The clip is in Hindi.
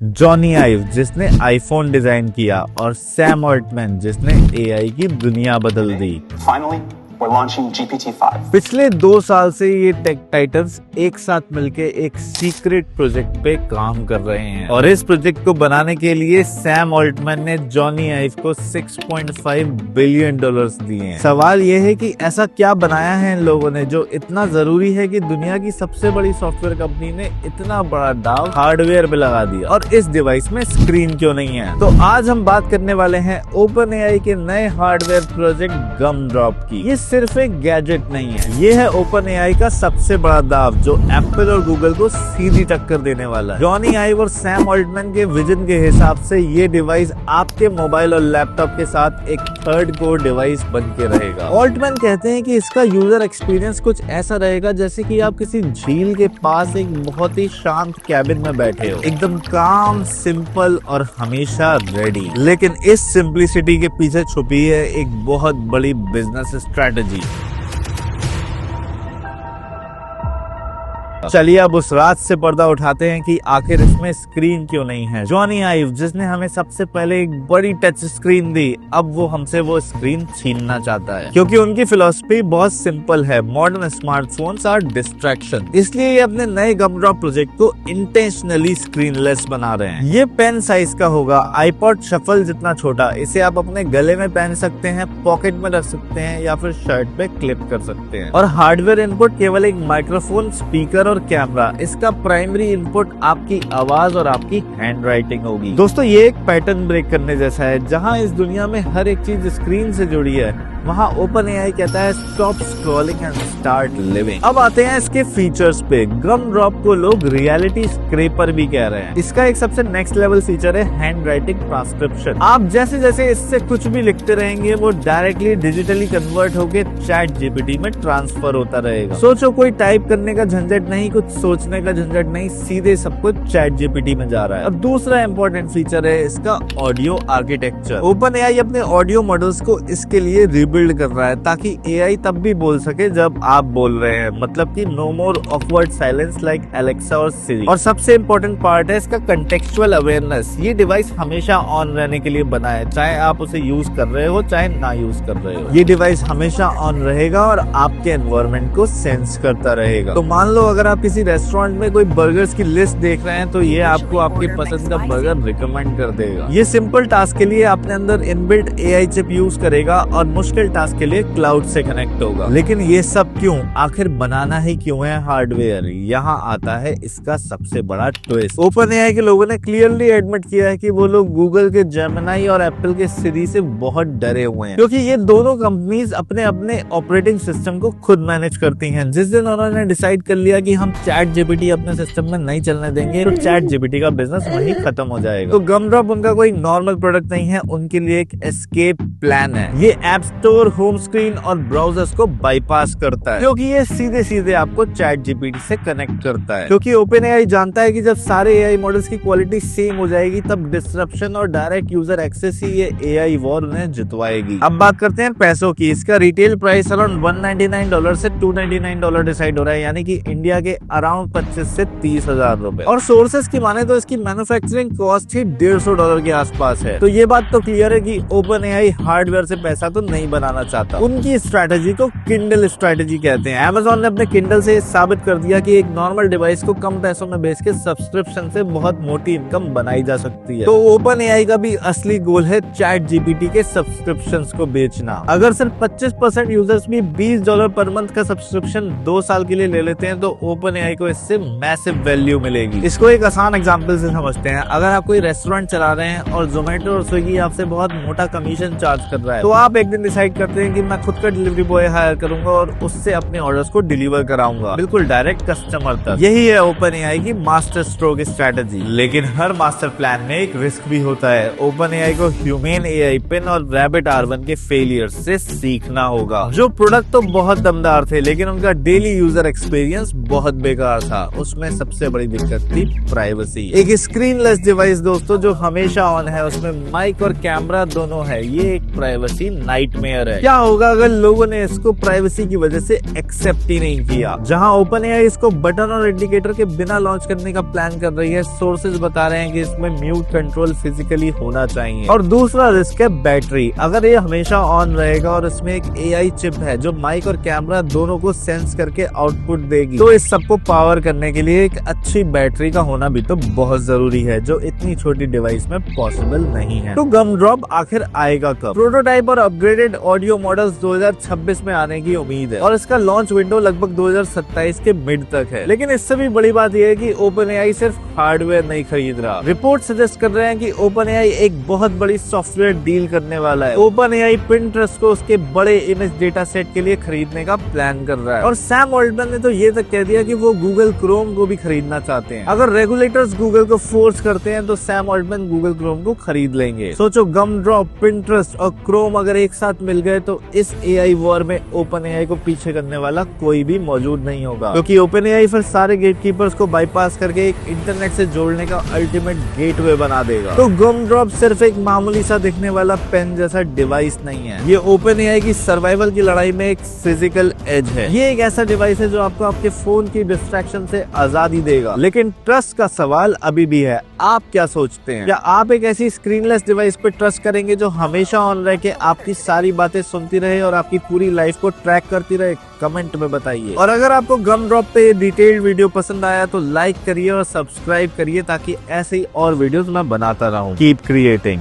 जॉनी आइव जिसने आईफोन डिजाइन किया और सैम ऑल्टमैन जिसने एआई की दुनिया बदल दी। Finally, we're launching GPT-5. पिछले 2 साल से ये टेक टाइटन्स एक साथ मिलके एक सीक्रेट प्रोजेक्ट पे काम कर रहे हैं और इस प्रोजेक्ट को बनाने के लिए सैम ऑल्टमैन ने जॉनी आइव को $6.5 बिलियन दिए हैं। सवाल ये है कि ऐसा क्या बनाया है इन लोगों ने जो इतना जरूरी है कि दुनिया की सबसे बड़ी सॉफ्टवेयर कंपनी ने इतना बड़ा दाव हार्डवेयर पे लगा दिया और इस डिवाइस में स्क्रीन क्यों नहीं है। तो आज हम बात करने वाले हैं ओपन एआई के नए हार्डवेयर प्रोजेक्ट गम ड्रॉप की। ये सिर्फ एक गैजेट नहीं है, ये है ओपन एआई का सबसे बड़ा दाव जो एप्पल और गूगल को सीधी टक्कर देने वाला है। जॉनी आइव और सैम ऑल्टमैन के विजन के हिसाब से ये डिवाइस आपके मोबाइल और लैपटॉप के साथ एक थर्ड कोर डिवाइस बन के रहेगा। ऑल्टमैन कहते हैं कि इसका यूजर एक्सपीरियंस कुछ ऐसा रहेगा जैसे कि आप किसी झील के पास एक बहुत ही शांत कैबिन में बैठे हो, एकदम काम, सिंपल और हमेशा रेडी। लेकिन इस सिंप्लिसिटी के पीछे छुपी है एक बहुत बड़ी बिजनेस स्ट्रेटजी। चलिए अब उस रात से पर्दा उठाते हैं कि आखिर इसमें स्क्रीन क्यों नहीं है। जॉनी आइव जिसने हमें सबसे पहले एक बड़ी टच स्क्रीन दी, अब वो हमसे वो स्क्रीन छीनना चाहता है क्योंकि उनकी फिलॉसफी बहुत सिंपल है, मॉडर्न स्मार्टफोन्स आर डिस्ट्रैक्शन। इसलिए ये अपने नए गम ड्रॉप प्रोजेक्ट को इंटेंशनली स्क्रीनलेस बना रहे हैं। ये पेन साइज का होगा, आईपॉड शफल जितना छोटा। इसे आप अपने गले में पहन सकते हैं, पॉकेट में रख सकते हैं या फिर शर्ट पे क्लिप कर सकते हैं। और हार्डवेयर इनपुट केवल एक माइक्रोफोन, स्पीकर और कैमरा। इसका प्राइमरी इनपुट आपकी आवाज और आपकी हैंड राइटिंग होगी। दोस्तों ये एक पैटर्न ब्रेक करने जैसा है। जहां इस दुनिया में हर एक चीज स्क्रीन से जुड़ी है, वहाँ ओपन एआई कहता है stop scrolling and start living. अब आते हैं इसके फीचर्स पे। गम ड्रॉप को लोग रियलिटी स्क्रैपर भी कह रहे हैं। इसका एक सबसे नेक्स्ट लेवल फीचर है हैंड राइटिंग ट्रांसक्रिप्शन। आप जैसे जैसे इससे कुछ भी लिखते रहेंगे वो डायरेक्टली डिजिटली कन्वर्ट होके चैट जीपीटी में ट्रांसफर होता रहेगा। सोचो कोई टाइप करने का झंझट नहीं, कुछ सोचने का झंझट नहीं, सीधे सब कुछ चैट जीपीटी में जा रहा है। और दूसरा इंपॉर्टेंट फीचर है इसका ऑडियो आर्किटेक्चर। ओपन एआई अपने ऑडियो मॉडल्स को इसके लिए बिल्ड कर रहा है ताकि एआई तब भी बोल सके जब आप बोल रहे हैं, मतलब कि no more awkward silence like Alexa और सिरी। और सबसे इम्पोर्टेंट पार्ट है इसका कंटेक्चुअल अवेयरनेस। ये डिवाइस हमेशा ऑन रहने के लिए बना है, चाहे आप उसे यूज कर रहे हो चाहे ना यूज कर रहे हो। ये डिवाइस हमेशा ऑन रहेगा और आपके एनवायरनमेंट को सेंस करता रहेगा। तो मान लो अगर आप किसी रेस्टोरेंट में कोई बर्गर्स की लिस्ट देख रहे हैं तो ये आपको आपकी पसंद का बर्गर रिकमेंड कर देगा। ये सिंपल टास्क के लिए अपने अंदर इनबिल्ट एआई चिप यूज करेगा और मुश्किल टास्क के लिए क्लाउड से कनेक्ट होगा। लेकिन ये सब क्यों, आखिर बनाना ही क्यों है हार्डवेयर? यहाँ आता है इसका सबसे बड़ा ट्विस्ट। ओपन एआई के लोगों ने क्लियरली एडमिट किया है कि वो लोग गूगल के जेमिनी और एप्पल के सिरी से बहुत डरे हुए हैं क्योंकि ये दोनों कंपनीज अपने अपने ऑपरेटिंग सिस्टम को खुद मैनेज करती हैं। जिस दिन उन्होंने डिसाइड कर लिया कि हम चैट जीपीटी अपने सिस्टम में नहीं चलने देंगे तो चैट जीपीटी का बिजनेस वहीं खत्म हो जाएगा। तो गम ड्रॉप उनका कोई नॉर्मल प्रोडक्ट नहीं है, उनके लिए एक एस्केप प्लान है। ये ऐप स्टोर, होम स्क्रीन और ब्राउजर्स को बाईपास करता है क्योंकि ये सीधे सीधे आपको चैट जीपीटी से कनेक्ट करता है। क्योंकि ओपन एआई जानता है कि जब सारे एआई मॉडल्स की क्वालिटी सेम हो जाएगी तब डिस्ट्रप्शन और डायरेक्ट यूजर एक्सेस ही ये एआई वॉर उन्हें जितवाएगी। अब बात करते हैं पैसों की। इसका रिटेल प्राइस अराउंड $199 से $299 डिसाइड हो रहा है, यानी कि इंडिया के अराउंड 25 से 30 हजार रुपए। और सोर्सेस की माने तो इसकी मैन्युफैक्चरिंग कॉस्ट ही $150 के आसपास है। तो ये बात तो क्लियर है कि ओपन एआई हार्डवेयर से पैसा तो नहीं बनाना चाहता। उनकी स्ट्रैटेजी को किंडल स्ट्रैटेजी कहते हैं। Amazon ने अपने किंडल से साबित कर दिया कि एक नॉर्मल डिवाइस को कम पैसों में बेच के सब्सक्रिप्शन से बहुत मोटी इनकम बनाई जा सकती है। तो ओपन एआई का भी असली गोल है चैट जीपीटी के सब्सक्रिप्शंस को बेचना। अगर सिर्फ 25% यूजर्स भी $20 पर मंथ का सब्सक्रिप्शन 2 साल के लिए ले लेते हैं तो ओपन एआई को इससे मैसिव वैल्यू मिलेगी। इसको एक आसान एग्जांपल से समझते हैं। अगर आप कोई रेस्टोरेंट चला रहे हैं और जोमेटो और स्विगी आपसे बहुत मोटा कमीशन चार्ज कर रहा है, तो आप एक दिन डिसाइड करते हैं कि मैं खुद का डिलीवरी बॉय हायर करूंगा और उससे अपने ऑर्डर्स को डिलीवर कराऊंगा, बिल्कुल डायरेक्ट कस्टमर तक। यही है ओपन एआई की मास्टर स्ट्रोक स्ट्रैटेजी। लेकिन हर मास्टर प्लान में एक रिस्क भी होता है। ओपन एआई को ह्यूमन एआई पिन और रैबिट R1 के फेलियर से सीखना होगा। जो प्रोडक्ट तो बहुत दमदार थे लेकिन उनका डेली यूजर एक्सपीरियंस बहुत बेकार था। उसमें सबसे बड़ी दिक्कत थी प्राइवेसी। एक स्क्रीनलेस डिवाइस दोस्तों जो हमेशा ऑन है, उसमें माइक और कैमरा दोनों है, ये एक प्राइवेसी नाइटमेयर सॉफ्टवेयर है। क्या होगा अगर लोगों ने इसको प्राइवेसी की वजह से एक्सेप्ट ही नहीं किया? जहां OpenAI इसको बटन और इंडिकेटर के बिना लॉन्च करने का प्लान कर रही है, सोर्सेज बता रहे हैं कि इसमें म्यूट कंट्रोल फिजिकली होना चाहिए। और दूसरा रिस्क है बैटरी। अगर ये हमेशा ऑन रहेगा और इसमें एक AI चिप है जो माइक और कैमरा दोनों को सेंस करके आउटपुट देगी, तो इस सबको पावर करने के लिए एक अच्छी बैटरी का होना भी तो बहुत जरूरी है, जो इतनी छोटी डिवाइस में पॉसिबल नहीं है। तो गमड्रॉप आखिर आएगा कब? प्रोटोटाइप और अपग्रेडेड ऑडियो मॉडल्स 2026 में आने की उम्मीद है और इसका लॉन्च विंडो लगभग 2027 के मिड तक है। लेकिन इससे भी बड़ी बात यह है कि OpenAI सिर्फ हार्डवेयर नहीं खरीद रहा। रिपोर्ट सजेस्ट कर रहे हैं कि OpenAI एक बहुत बड़ी सॉफ्टवेयर डील करने वाला है। OpenAI Pinterest को उसके बड़े इमेज डेटा सेट के लिए खरीदने का प्लान कर रहा है और सैम ऑल्टमैन ने तो ये तक कह दिया कि वो गूगल क्रोम को भी खरीदना चाहते हैं। अगर रेगुलेटर्स गूगल को फोर्स करते हैं तो सैम ऑल्टमैन गूगल क्रोम को खरीद लेंगे। सोचो, गमड्रॉप, Pinterest और क्रोम अगर एक साथ मिल गए तो इस AI वॉर में OpenAI को पीछे करने वाला कोई भी मौजूद नहीं होगा, क्योंकि OpenAI फिर सारे गेटकीपर्स को बाईपास करके एक इंटरनेट से जोड़ने का अल्टीमेट गेटवे बना देगा। तो गमड्रॉप सिर्फ एक मामूली सा दिखने वाला पेन जैसा डिवाइस नहीं है, ये OpenAI की सर्वाइवल की लड़ाई में एक फिजिकल एज है। ये एक ऐसा डिवाइस है जो आपको आपके फोन की डिस्ट्रैक्शन से आजादी देगा। लेकिन ट्रस्ट का सवाल अभी भी है। आप क्या सोचते हैं? क्या आप एक ऐसी स्क्रीनलेस डिवाइस पे ट्रस्ट करेंगे जो हमेशा ऑन रह के आपकी सारी बातें सुनती रहे और आपकी पूरी लाइफ को ट्रैक करती रहे? कमेंट में बताइए। और अगर आपको गमड्रॉप पे ये डिटेल्ड वीडियो पसंद आया तो लाइक करिए और सब्सक्राइब करिए ताकि ऐसे ही और वीडियोस मैं बनाता रहूं। Keep creating.